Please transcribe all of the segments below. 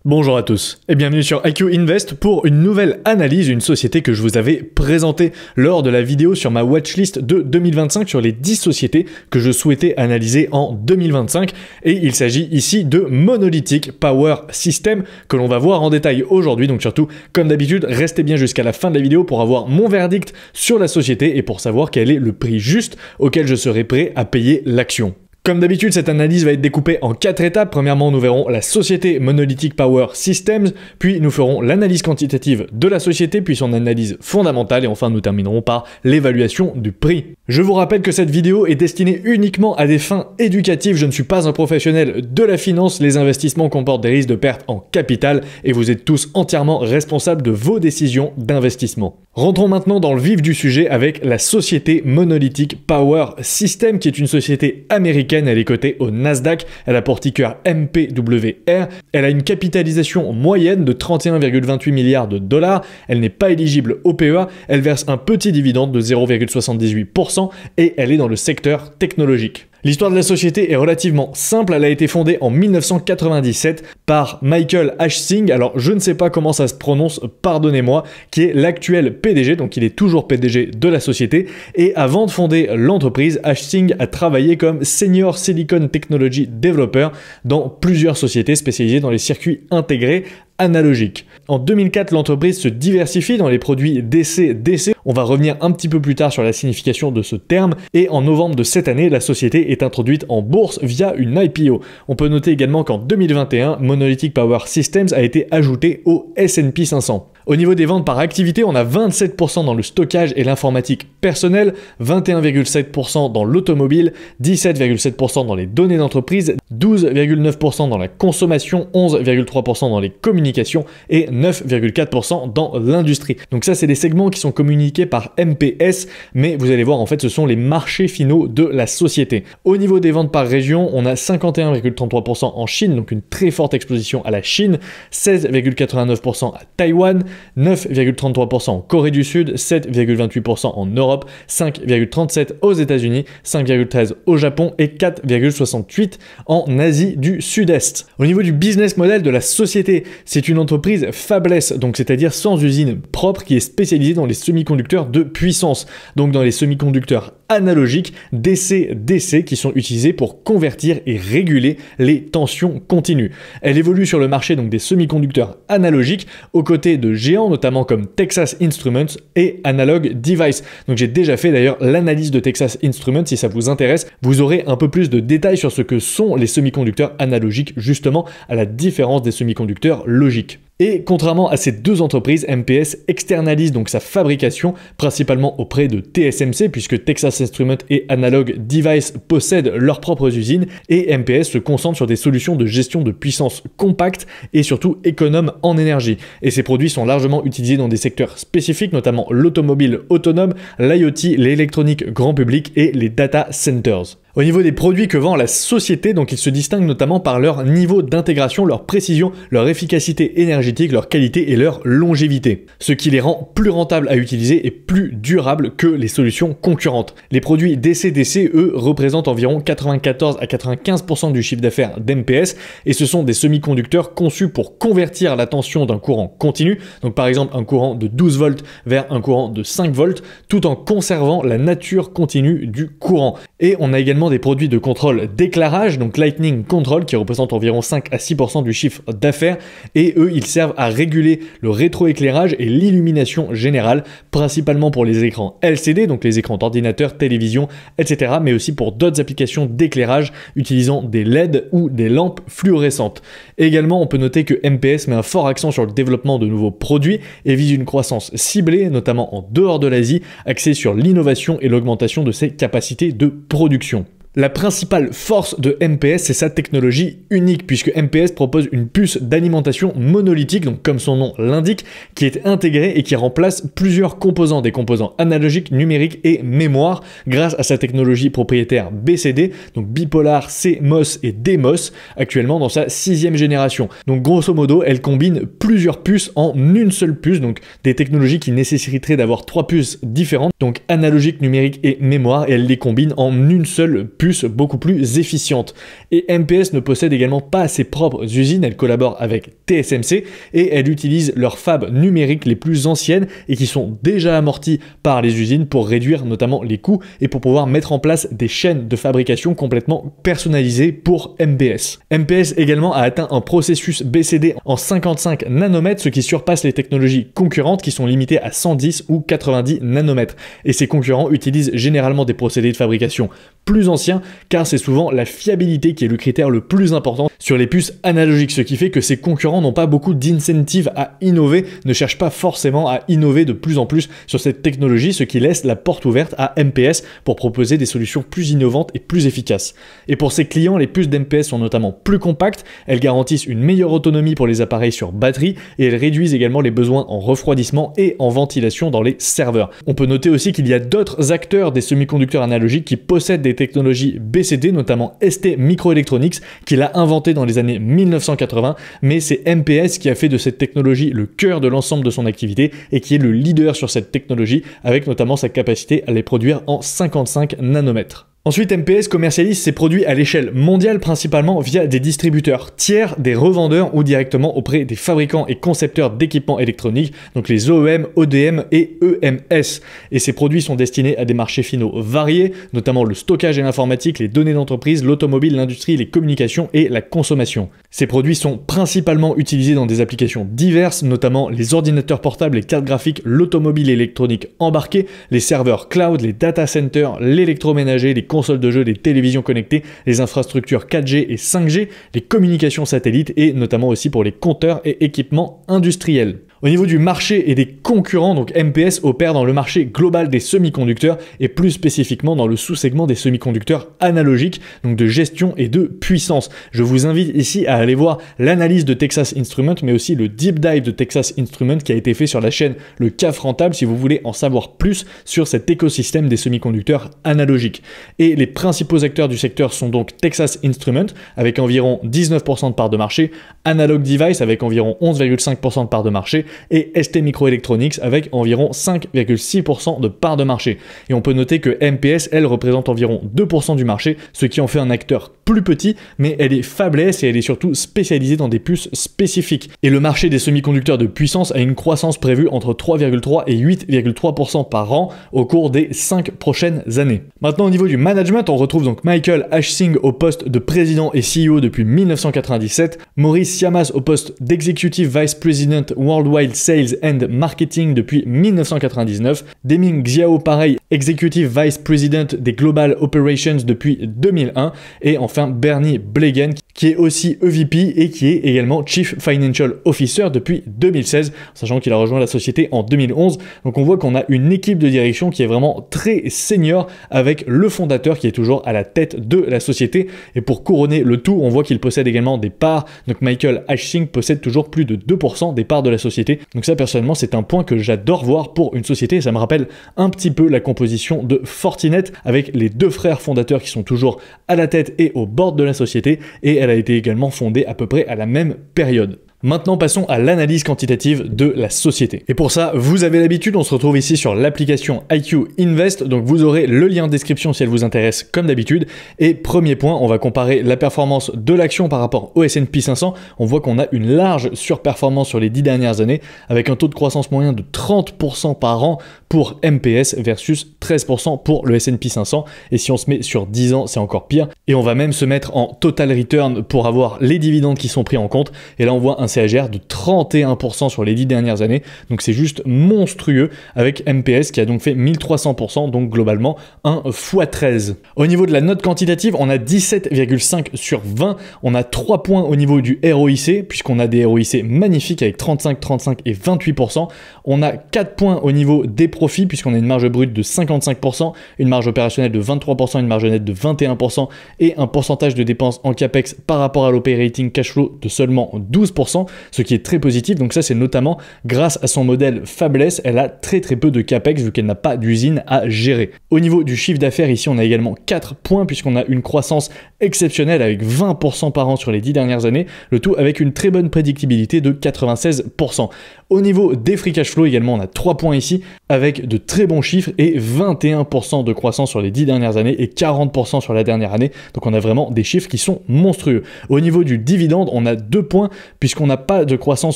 Bonjour à tous et bienvenue sur IQ Invest pour une nouvelle analyse d'une société que je vous avais présentée lors de la vidéo sur ma watchlist de 2025 sur les 10 sociétés que je souhaitais analyser en 2025 et il s'agit ici de Monolithic Power Systems que l'on va voir en détail aujourd'hui. Donc surtout, comme d'habitude, restez bien jusqu'à la fin de la vidéo pour avoir mon verdict sur la société et pour savoir quel est le prix juste auquel je serai prêt à payer l'action. Comme d'habitude, cette analyse va être découpée en 4 étapes. Premièrement, nous verrons la société Monolithic Power Systems, puis nous ferons l'analyse quantitative de la société, puis son analyse fondamentale, et enfin nous terminerons par l'évaluation du prix. Je vous rappelle que cette vidéo est destinée uniquement à des fins éducatives. Je ne suis pas un professionnel de la finance, les investissements comportent des risques de perte en capital, et vous êtes tous entièrement responsables de vos décisions d'investissement. Rentrons maintenant dans le vif du sujet avec la société Monolithic Power Systems, qui est une société américaine. Elle est cotée au Nasdaq, elle a pour ticker MPWR, elle a une capitalisation moyenne de 31,28 milliards de dollars, elle n'est pas éligible au PEA, elle verse un petit dividende de 0,78% et elle est dans le secteur technologique. L'histoire de la société est relativement simple, elle a été fondée en 1997 par Michael Hsing, alors je ne sais pas comment ça se prononce, pardonnez-moi, qui est l'actuel PDG, donc il est toujours PDG de la société, et avant de fonder l'entreprise, Hsing a travaillé comme Senior Silicon Technology Developer dans plusieurs sociétés spécialisées dans les circuits intégrés analogique. En 2004, l'entreprise se diversifie dans les produits DC-DC. On va revenir un petit peu plus tard sur la signification de ce terme. Et en novembre de cette année, la société est introduite en bourse via une IPO. On peut noter également qu'en 2021, Monolithic Power Systems a été ajouté au S&P 500. Au niveau des ventes par activité, on a 27% dans le stockage et l'informatique personnelle, 21,7% dans l'automobile, 17,7% dans les données d'entreprise, 12,9% dans la consommation, 11,3% dans les communications et 9,4% dans l'industrie. Donc ça, c'est des segments qui sont communiqués par MPS, mais vous allez voir, en fait, ce sont les marchés finaux de la société. Au niveau des ventes par région, on a 51,33% en Chine, donc une très forte exposition à la Chine, 16,89% à Taïwan, 9,33% en Corée du Sud, 7,28% en Europe, 5,37% aux États-Unis, 5,13% au Japon et 4,68% en Asie du Sud-Est. Au niveau du business model de la société, c'est une entreprise fabless, donc c'est-à-dire sans usine propre qui est spécialisée dans les semi-conducteurs de puissance, donc dans les semi-conducteurs analogiques DC-DC qui sont utilisés pour convertir et réguler les tensions continues. Elle évolue sur le marché donc des semi-conducteurs analogiques aux côtés de géants notamment comme Texas Instruments et Analog Devices. Donc j'ai déjà fait d'ailleurs l'analyse de Texas Instruments, si ça vous intéresse, vous aurez un peu plus de détails sur ce que sont les semi-conducteurs analogiques justement à la différence des semi-conducteurs logiques. Et contrairement à ces deux entreprises, MPS externalise donc sa fabrication principalement auprès de TSMC puisque Texas Instruments et Analog Devices possèdent leurs propres usines et MPS se concentre sur des solutions de gestion de puissance compacte et surtout économes en énergie. Et ces produits sont largement utilisés dans des secteurs spécifiques, notamment l'automobile autonome, l'IoT, l'électronique grand public et les data centers. Au niveau des produits que vend la société, donc ils se distinguent notamment par leur niveau d'intégration, leur précision, leur efficacité énergétique, leur qualité et leur longévité, ce qui les rend plus rentables à utiliser et plus durables que les solutions concurrentes. Les produits DC-DC, eux, représentent environ 94 à 95% du chiffre d'affaires d'MPS et ce sont des semi-conducteurs conçus pour convertir la tension d'un courant continu, donc par exemple un courant de 12 volts vers un courant de 5 volts, tout en conservant la nature continue du courant. Et on a également des produits de contrôle d'éclairage, donc Lightning Control, qui représente environ 5 à 6% du chiffre d'affaires, et eux, ils servent à réguler le rétroéclairage et l'illumination générale, principalement pour les écrans LCD, donc les écrans d'ordinateur, télévision, etc., mais aussi pour d'autres applications d'éclairage utilisant des LED ou des lampes fluorescentes. Également, on peut noter que MPS met un fort accent sur le développement de nouveaux produits et vise une croissance ciblée, notamment en dehors de l'Asie, axée sur l'innovation et l'augmentation de ses capacités de production. La principale force de MPS, c'est sa technologie unique, puisque MPS propose une puce d'alimentation monolithique, donc comme son nom l'indique, qui est intégrée et qui remplace plusieurs composants, des composants analogiques, numériques et mémoire, grâce à sa technologie propriétaire BCD, donc bipolar CMOS et DMOS, actuellement dans sa 6e génération. Donc grosso modo, elle combine plusieurs puces en une seule puce, donc des technologies qui nécessiteraient d'avoir 3 puces différentes, donc analogique, numérique et mémoire, et elle les combine en une seule puces beaucoup plus efficientes. Et MPS ne possède également pas ses propres usines, elle collabore avec TSMC et elle utilise leurs fabs numériques les plus anciennes et qui sont déjà amorties par les usines pour réduire notamment les coûts et pour pouvoir mettre en place des chaînes de fabrication complètement personnalisées pour MPS. MPS également a atteint un processus BCD en 55 nanomètres, ce qui surpasse les technologies concurrentes qui sont limitées à 110 ou 90 nanomètres. Et ces concurrents utilisent généralement des procédés de fabrication plus anciens car c'est souvent la fiabilité qui est le critère le plus important sur les puces analogiques, ce qui fait que ces concurrents n'ont pas beaucoup d'incentives à innover, ne cherchent pas forcément à innover de plus en plus sur cette technologie, ce qui laisse la porte ouverte à MPS pour proposer des solutions plus innovantes et plus efficaces. Et pour ces clients, les puces d'MPS sont notamment plus compactes, elles garantissent une meilleure autonomie pour les appareils sur batterie et elles réduisent également les besoins en refroidissement et en ventilation dans les serveurs. On peut noter aussi qu'il y a d'autres acteurs des semi-conducteurs analogiques qui possèdent des technologies BCD, notamment ST Microelectronics, qui l'a inventé dans les années 1980, mais c'est MPS qui a fait de cette technologie le cœur de l'ensemble de son activité et qui est le leader sur cette technologie, avec notamment sa capacité à les produire en 55 nanomètres. Ensuite, MPS commercialise ses produits à l'échelle mondiale principalement via des distributeurs tiers, des revendeurs ou directement auprès des fabricants et concepteurs d'équipements électroniques, donc les OEM, ODM et EMS. Et ces produits sont destinés à des marchés finaux variés, notamment le stockage et l'informatique, les données d'entreprise, l'automobile, l'industrie, les communications et la consommation. Ces produits sont principalement utilisés dans des applications diverses, notamment les ordinateurs portables, les cartes graphiques, l'automobile électronique embarquée, les serveurs cloud, les data centers, l'électroménager, les consoles de jeux, les télévisions connectées, les infrastructures 4G et 5G, les communications satellites et notamment aussi pour les compteurs et équipements industriels. Au niveau du marché et des concurrents, donc MPS opère dans le marché global des semi-conducteurs et plus spécifiquement dans le sous-segment des semi-conducteurs analogiques, donc de gestion et de puissance. Je vous invite ici à aller voir l'analyse de Texas Instruments, mais aussi le deep dive de Texas Instruments qui a été fait sur la chaîne Le CAF Rentable si vous voulez en savoir plus sur cet écosystème des semi-conducteurs analogiques. Et les principaux acteurs du secteur sont donc Texas Instruments avec environ 19% de part de marché, Analog Device avec environ 11,5% de part de marché, et ST Microelectronics avec environ 5,6% de part de marché. Et on peut noter que MPS, elle, représente environ 2% du marché, ce qui en fait un acteur plus petit, mais elle est faiblesse et elle est surtout spécialisée dans des puces spécifiques. Et le marché des semi-conducteurs de puissance a une croissance prévue entre 3,3 et 8,3% par an au cours des 5 prochaines années. Maintenant, au niveau du management, on retrouve donc Michael Hsing au poste de président et CEO depuis 1997, Maurice Siamas au poste d'Executive Vice President Worldwide Sales and Marketing depuis 1999, Deming Xiao pareil, Executive Vice President des Global Operations depuis 2001, et enfin Bernie Blegen qui est aussi EVP et qui est également Chief Financial Officer depuis 2016, sachant qu'il a rejoint la société en 2011. Donc on voit qu'on a une équipe de direction qui est vraiment très senior avec le fondateur qui est toujours à la tête de la société. Et pour couronner le tout, on voit qu'il possède également des parts. Donc Michael Hsing possède toujours plus de 2% des parts de la société. Donc ça personnellement c'est un point que j'adore voir pour une société. Ça me rappelle un petit peu la composition de Fortinet avec les deux frères fondateurs qui sont toujours à la tête et au board de la société, et elle a été également fondée à peu près à la même période. Maintenant, passons à l'analyse quantitative de la société. Et pour ça, vous avez l'habitude, on se retrouve ici sur l'application IQ Invest, donc vous aurez le lien en description si elle vous intéresse comme d'habitude. Et premier point, on va comparer la performance de l'action par rapport au S&P 500. On voit qu'on a une large surperformance sur les 10 dernières années, avec un taux de croissance moyen de 30% par an pour MPS versus 13% pour le S&P 500. Et si on se met sur 10 ans, c'est encore pire. Et on va même se mettre en total return pour avoir les dividendes qui sont pris en compte. Et là, on voit un CAGR de 31% sur les 10 dernières années, donc c'est juste monstrueux avec MPS qui a donc fait 1300%, donc globalement un x13. Au niveau de la note quantitative, on a 17,5 sur 20, on a 3 points au niveau du ROIC, puisqu'on a des ROIC magnifiques avec 35, 35 et 28%, on a 4 points au niveau des profits, puisqu'on a une marge brute de 55%, une marge opérationnelle de 23%, une marge nette de 21% et un pourcentage de dépenses en CAPEX par rapport à l'operating cash flow de seulement 12%. 30%, ce qui est très positif. Donc ça, c'est notamment grâce à son modèle fabless. Elle a très peu de capex vu qu'elle n'a pas d'usine à gérer. Au niveau du chiffre d'affaires, ici, on a également 4 points puisqu'on a une croissance exceptionnelle avec 20% par an sur les 10 dernières années, le tout avec une très bonne prédictibilité de 96%. Au niveau des free cash flow également, on a 3 points ici avec de très bons chiffres et 21% de croissance sur les 10 dernières années et 40% sur la dernière année. Donc on a vraiment des chiffres qui sont monstrueux. Au niveau du dividende, on a 2 points puisqu'on n'a pas de croissance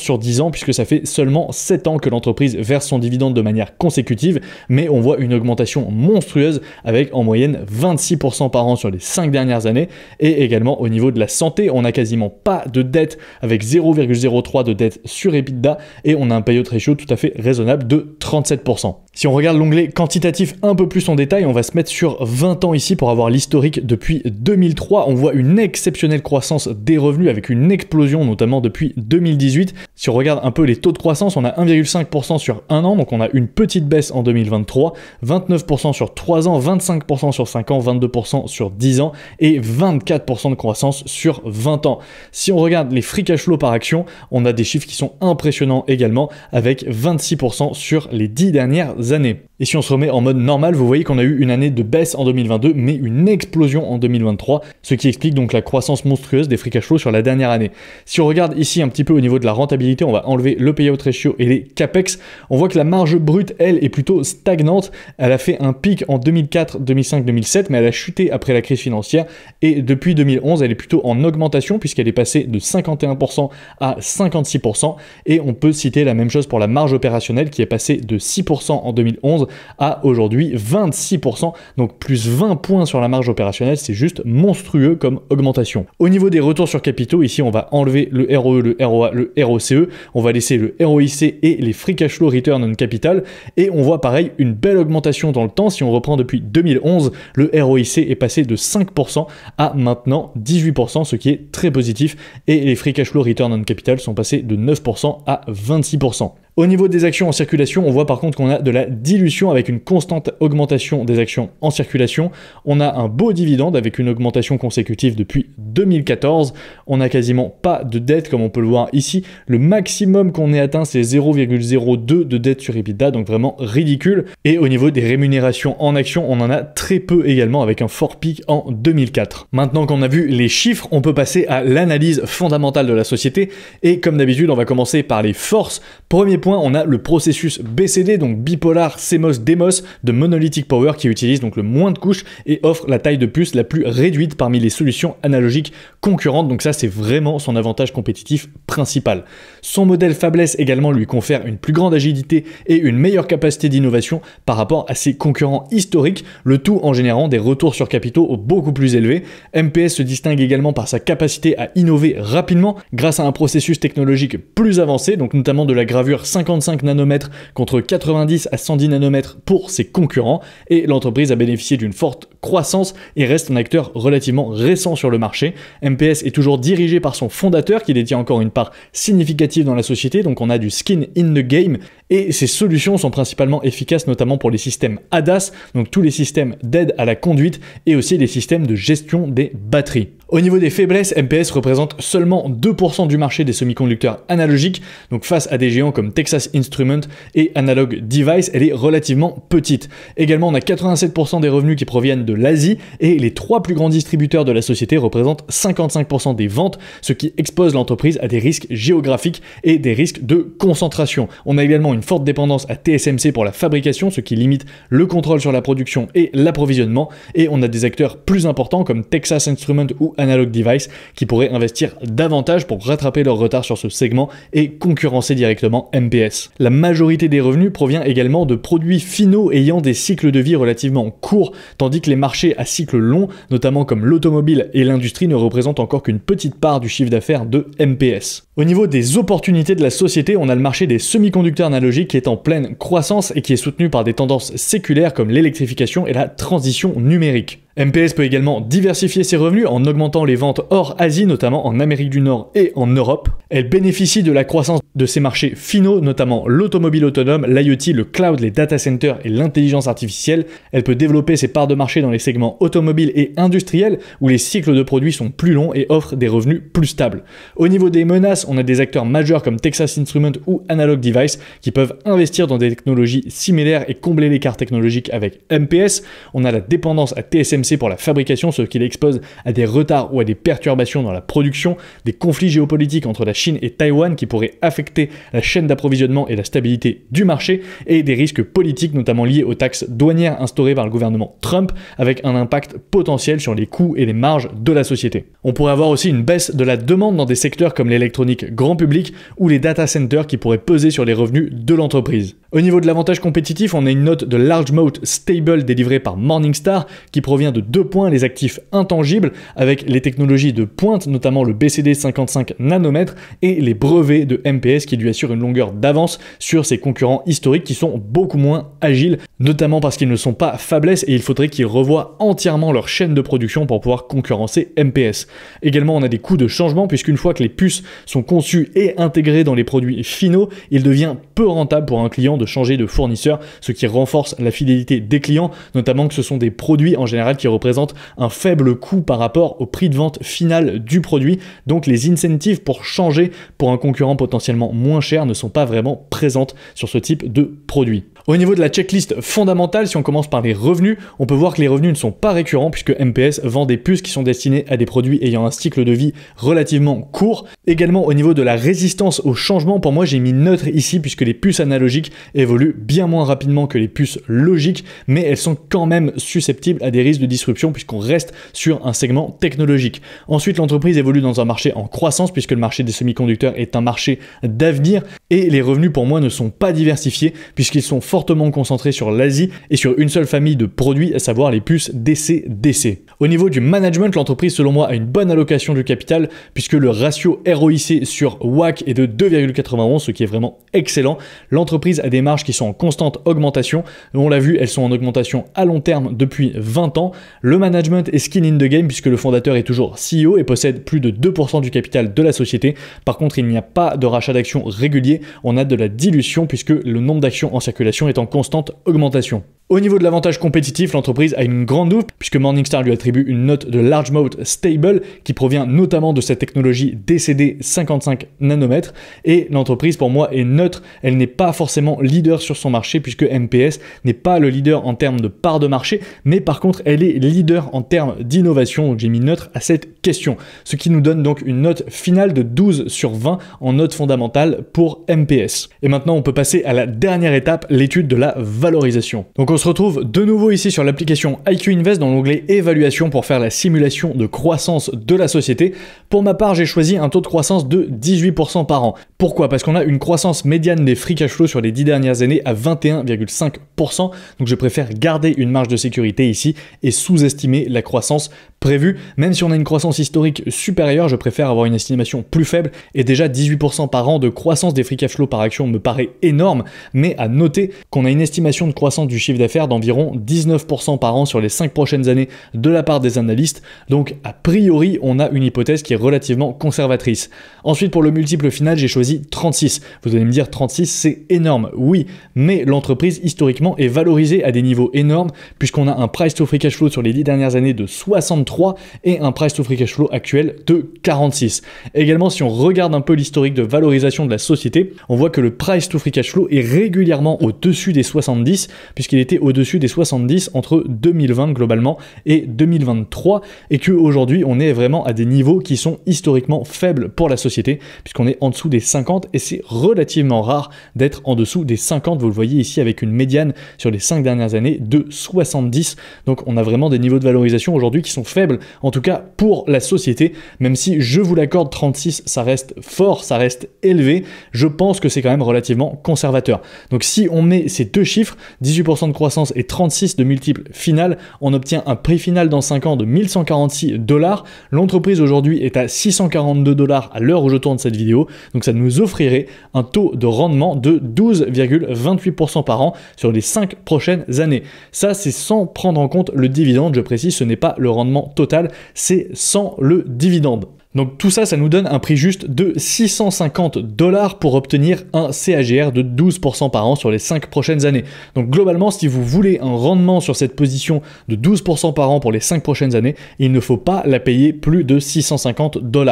sur 10 ans puisque ça fait seulement 7 ans que l'entreprise verse son dividende de manière consécutive, mais on voit une augmentation monstrueuse avec en moyenne 26% par an sur les 5 dernières années. Et également au niveau de la santé, on n'a quasiment pas de dette avec 0,03 de dette sur EBITDA et on a un payout ratio tout à fait raisonnable de 37%. Si on regarde l'onglet quantitatif un peu plus en détail, on va se mettre sur 20 ans ici pour avoir l'historique depuis 2003. On voit une exceptionnelle croissance des revenus avec une explosion notamment depuis 2018. Si on regarde un peu les taux de croissance, on a 1,5% sur un an, donc on a une petite baisse en 2023, 29% sur 3 ans, 25% sur 5 ans, 22% sur 10 ans et 24% de croissance sur 20 ans. Si on regarde les free cash flow par action, on a des chiffres qui sont impressionnants également avec 26% sur les 10 dernières années. Et si on se remet en mode normal, vous voyez qu'on a eu une année de baisse en 2022, mais une explosion en 2023, ce qui explique donc la croissance monstrueuse des free cash flow sur la dernière année. Si on regarde ici un petit peu au niveau de la rentabilité, on va enlever le payout ratio et les capex, on voit que la marge brute, elle, est plutôt stagnante. Elle a fait un pic en 2004, 2005, 2007, mais elle a chuté après la crise financière, et depuis 2011, elle est plutôt en augmentation, puisqu'elle est passée de 51% à 56%, et on peut citer la même chose pour la marge opérationnelle, qui est passée de 6% en 2011 à aujourd'hui 26%, donc plus 20 points sur la marge opérationnelle, c'est juste monstrueux comme augmentation. Au niveau des retours sur capitaux, ici on va enlever le ROE, le ROA, le ROCE, on va laisser le ROIC et les free cash flow return on capital, et on voit pareil une belle augmentation dans le temps. Si on reprend depuis 2011, le ROIC est passé de 5% à maintenant 18%, ce qui est très positif, et les free cash flow return on capital sont passés de 9% à 26%. Au niveau des actions en circulation, on voit par contre qu'on a de la dilution avec une constante augmentation des actions en circulation. On a un beau dividende avec une augmentation consécutive depuis 2014. On n'a quasiment pas de dette comme on peut le voir ici. Le maximum qu'on ait atteint, c'est 0,02 de dette sur EBITDA, donc vraiment ridicule. Et au niveau des rémunérations en actions, on en a très peu également avec un fort pic en 2004. Maintenant qu'on a vu les chiffres, on peut passer à l'analyse fondamentale de la société. Et comme d'habitude, on va commencer par les forces. Premier point, on a le processus BCD, donc Bipolar CMOS DMOS de Monolithic Power, qui utilise donc le moins de couches et offre la taille de puce la plus réduite parmi les solutions analogiques concurrentes. Donc ça, c'est vraiment son avantage compétitif principal. Son modèle fabless également lui confère une plus grande agilité et une meilleure capacité d'innovation par rapport à ses concurrents historiques, le tout en générant des retours sur capitaux beaucoup plus élevés. MPS se distingue également par sa capacité à innover rapidement grâce à un processus technologique plus avancé, donc notamment de la gravure 55 nanomètres contre 90 à 110 nanomètres pour ses concurrents, et l'entreprise a bénéficié d'une forte croissance et reste un acteur relativement récent sur le marché. MPS est toujours dirigé par son fondateur qui détient encore une part significative dans la société, donc on a du skin in the game, et ses solutions sont principalement efficaces notamment pour les systèmes ADAS, donc tous les systèmes d'aide à la conduite et aussi les systèmes de gestion des batteries. Au niveau des faiblesses, MPS représente seulement 2% du marché des semi-conducteurs analogiques, donc face à des géants comme Texas Instruments et Analog Device, elle est relativement petite. Également, on a 87% des revenus qui proviennent de l'Asie, et les 3 plus grands distributeurs de la société représentent 55% des ventes, ce qui expose l'entreprise à des risques géographiques et des risques de concentration. On a également une forte dépendance à TSMC pour la fabrication, ce qui limite le contrôle sur la production et l'approvisionnement, et on a des acteurs plus importants comme Texas Instruments ou Analog Device qui pourraient investir davantage pour rattraper leur retard sur ce segment et concurrencer directement MPS. La majorité des revenus provient également de produits finaux ayant des cycles de vie relativement courts, tandis que les marchés à cycle long, notamment comme l'automobile et l'industrie, ne représentent encore qu'une petite part du chiffre d'affaires de MPS. Au niveau des opportunités de la société, on a le marché des semi-conducteurs analogiques qui est en pleine croissance et qui est soutenu par des tendances séculaires comme l'électrification et la transition numérique. MPS peut également diversifier ses revenus en augmentant les ventes hors Asie, notamment en Amérique du Nord et en Europe. Elle bénéficie de la croissance de ses marchés finaux, notamment l'automobile autonome, l'IoT, le cloud, les data centers et l'intelligence artificielle. Elle peut développer ses parts de marché dans les segments automobiles et industriels, où les cycles de produits sont plus longs et offrent des revenus plus stables. Au niveau des menaces, on a des acteurs majeurs comme Texas Instruments ou Analog Device qui peuvent investir dans des technologies similaires et combler l'écart technologique avec MPS. On a la dépendance à TSMC pour la fabrication, ce qui l'expose à des retards ou à des perturbations dans la production, des conflits géopolitiques entre la Chine et Taïwan qui pourraient affecter la chaîne d'approvisionnement et la stabilité du marché, et des risques politiques notamment liés aux taxes douanières instaurées par le gouvernement Trump, avec un impact potentiel sur les coûts et les marges de la société. On pourrait avoir aussi une baisse de la demande dans des secteurs comme l'électronique grand public ou les data centers qui pourraient peser sur les revenus de l'entreprise. Au niveau de l'avantage compétitif, on a une note de Large Moat Stable délivrée par Morningstar qui provient de 2 points, les actifs intangibles avec les technologies de pointe, notamment le BCD 55 nanomètres et les brevets de MPS qui lui assurent une longueur d'avance sur ses concurrents historiques qui sont beaucoup moins agiles, notamment parce qu'ils ne sont pas fabless et il faudrait qu'ils revoient entièrement leur chaîne de production pour pouvoir concurrencer MPS. Également, on a des coûts de changement puisqu'une fois que les puces sont conçues et intégrées dans les produits finaux, il devient peu rentable pour un client de changer de fournisseur, ce qui renforce la fidélité des clients, notamment que ce sont des produits en général qui représentent un faible coût par rapport au prix de vente final du produit, donc les incentives pour changer pour un concurrent potentiellement moins cher ne sont pas vraiment présentes sur ce type de produit. Au niveau de la checklist fondamentale, si on commence par les revenus, on peut voir que les revenus ne sont pas récurrents puisque MPS vend des puces qui sont destinées à des produits ayant un cycle de vie relativement court. Également au niveau de la résistance au changement, pour moi j'ai mis neutre ici puisque les puces analogiques évoluent bien moins rapidement que les puces logiques, mais elles sont quand même susceptibles à des risques de disruption puisqu'on reste sur un segment technologique. Ensuite, l'entreprise évolue dans un marché en croissance puisque le marché des semi-conducteurs est un marché d'avenir et les revenus pour moi ne sont pas diversifiés puisqu'ils sont fortement concentrés sur l'Asie et sur une seule famille de produits, à savoir les puces DC-DC. Au niveau du management, l'entreprise selon moi a une bonne allocation du capital puisque le ratio ROIC sur WACC est de 2,91, ce qui est vraiment excellent. L'entreprise a des marges qui sont en constante augmentation. On l'a vu, elles sont en augmentation à long terme depuis 20 ans. Le management est skin in the game puisque le fondateur est toujours CEO et possède plus de 2% du capital de la société. Par contre, il n'y a pas de rachat d'actions régulier, on a de la dilution puisque le nombre d'actions en circulation est en constante augmentation. Au niveau de l'avantage compétitif, l'entreprise a une grande ouf puisque Morningstar lui attribue une note de Large Moat Stable qui provient notamment de sa technologie DCD 55 nanomètres et l'entreprise pour moi est neutre, elle n'est pas forcément leader sur son marché puisque MPS n'est pas le leader en termes de part de marché, mais par contre elle est leader en termes d'innovation, donc j'ai mis neutre à cette question, ce qui nous donne donc une note finale de 12 sur 20 en note fondamentale pour MPS. Et maintenant on peut passer à la dernière étape, l'étude de la valorisation. Donc on se retrouve de nouveau ici sur l'application IQ Invest dans l'onglet évaluation pour faire la simulation de croissance de la société. Pour ma part, j'ai choisi un taux de croissance de 18% par an. Pourquoi? Parce qu'on a une croissance médiane des free cash flow sur les 10 dernières années à 21,5%. Donc je préfère garder une marge de sécurité ici et sous-estimer la croissance prévue. Même si on a une croissance historique supérieure, je préfère avoir une estimation plus faible et déjà 18% par an de croissance des free cash flow par action me paraît énorme, mais à noter qu'on a une estimation de croissance du chiffre d'affaires d'environ 19% par an sur les 5 prochaines années de la part des analystes, donc a priori on a une hypothèse qui est relativement conservatrice. Ensuite pour le multiple final j'ai choisi 36, vous allez me dire 36 c'est énorme, oui, mais l'entreprise historiquement est valorisée à des niveaux énormes puisqu'on a un price to free cash flow sur les 10 dernières années de 63 et un price to free cash flow actuel de 46. Également si on regarde un peu l'historique de valorisation de la société, on voit que le price to free cash flow est régulièrement au-dessus des 70 puisqu'il était au-dessus des 70 entre 2020 globalement et 2023 et qu'aujourd'hui on est vraiment à des niveaux qui sont historiquement faibles pour la société puisqu'on est en dessous des 50 et c'est relativement rare d'être en dessous des 50, vous le voyez ici avec une médiane sur les 5 dernières années de 70, donc on a vraiment des niveaux de valorisation aujourd'hui qui sont faibles, en tout cas pour la société, même si je vous l'accorde 36 ça reste fort, ça reste élevé, je pense que c'est quand même relativement conservateur. Donc si on met ces deux chiffres, 18% de croissance croissance et 36 de multiple final. On obtient un prix final dans 5 ans de 1146 $. L'entreprise aujourd'hui est à 642 $ à l'heure où je tourne cette vidéo. Donc ça nous offrirait un taux de rendement de 12,28% par an sur les 5 prochaines années. Ça, c'est sans prendre en compte le dividende. Je précise, ce n'est pas le rendement total, c'est sans le dividende. Donc tout ça, ça nous donne un prix juste de 650 $ pour obtenir un CAGR de 12% par an sur les 5 prochaines années. Donc globalement, si vous voulez un rendement sur cette position de 12% par an pour les 5 prochaines années, il ne faut pas la payer plus de 650 $.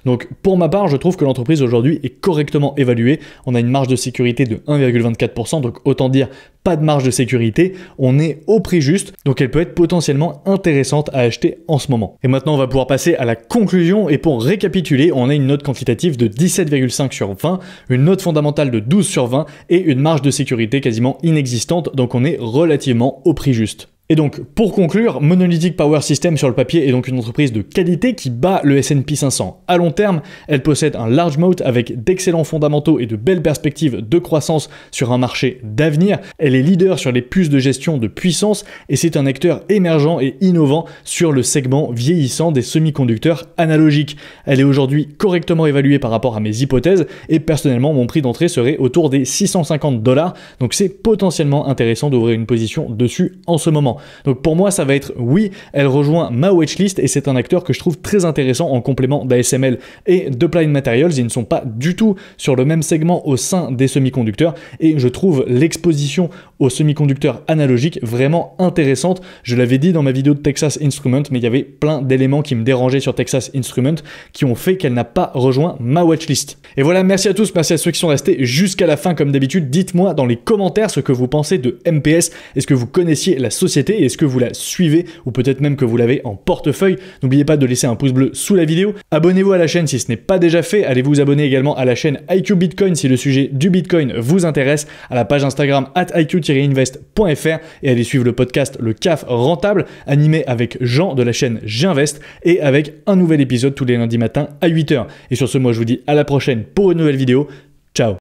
Donc pour ma part, je trouve que l'entreprise aujourd'hui est correctement évaluée. On a une marge de sécurité de 1,24%, donc autant dire pas de marge de sécurité, on est au prix juste, donc elle peut être potentiellement intéressante à acheter en ce moment. Et maintenant, on va pouvoir passer à la conclusion, et pour récapituler, on a une note quantitative de 17,5 sur 20, une note fondamentale de 12 sur 20, et une marge de sécurité quasiment inexistante, donc on est relativement au prix juste. Et donc, pour conclure, Monolithic Power Systems sur le papier est donc une entreprise de qualité qui bat le S&P 500. À long terme, elle possède un large moat avec d'excellents fondamentaux et de belles perspectives de croissance sur un marché d'avenir. Elle est leader sur les puces de gestion de puissance et c'est un acteur émergent et innovant sur le segment vieillissant des semi-conducteurs analogiques. Elle est aujourd'hui correctement évaluée par rapport à mes hypothèses et personnellement, mon prix d'entrée serait autour des 650 $. Donc c'est potentiellement intéressant d'ouvrir une position dessus en ce moment. Donc pour moi, ça va être oui, elle rejoint ma watchlist et c'est un acteur que je trouve très intéressant en complément d'ASML et d'Applied Materials. Ils ne sont pas du tout sur le même segment au sein des semi-conducteurs et je trouve l'exposition aux semi-conducteurs analogiques vraiment intéressante. Je l'avais dit dans ma vidéo de Texas Instruments, mais il y avait plein d'éléments qui me dérangeaient sur Texas Instruments qui ont fait qu'elle n'a pas rejoint ma watchlist. Et voilà, merci à tous, merci à ceux qui sont restés jusqu'à la fin comme d'habitude. Dites-moi dans les commentaires ce que vous pensez de MPS. Est-ce que vous connaissiez la société? Est-ce que vous la suivez ou peut-être même que vous l'avez en portefeuille? N'oubliez pas de laisser un pouce bleu sous la vidéo. Abonnez-vous à la chaîne si ce n'est pas déjà fait. Allez vous abonner également à la chaîne IQ Bitcoin si le sujet du Bitcoin vous intéresse, à la page Instagram @iq-invest.fr et allez suivre le podcast Le CAF Rentable animé avec Jean de la chaîne J'invest et avec un nouvel épisode tous les lundis matins à 8 h. Et sur ce, moi je vous dis à la prochaine pour une nouvelle vidéo.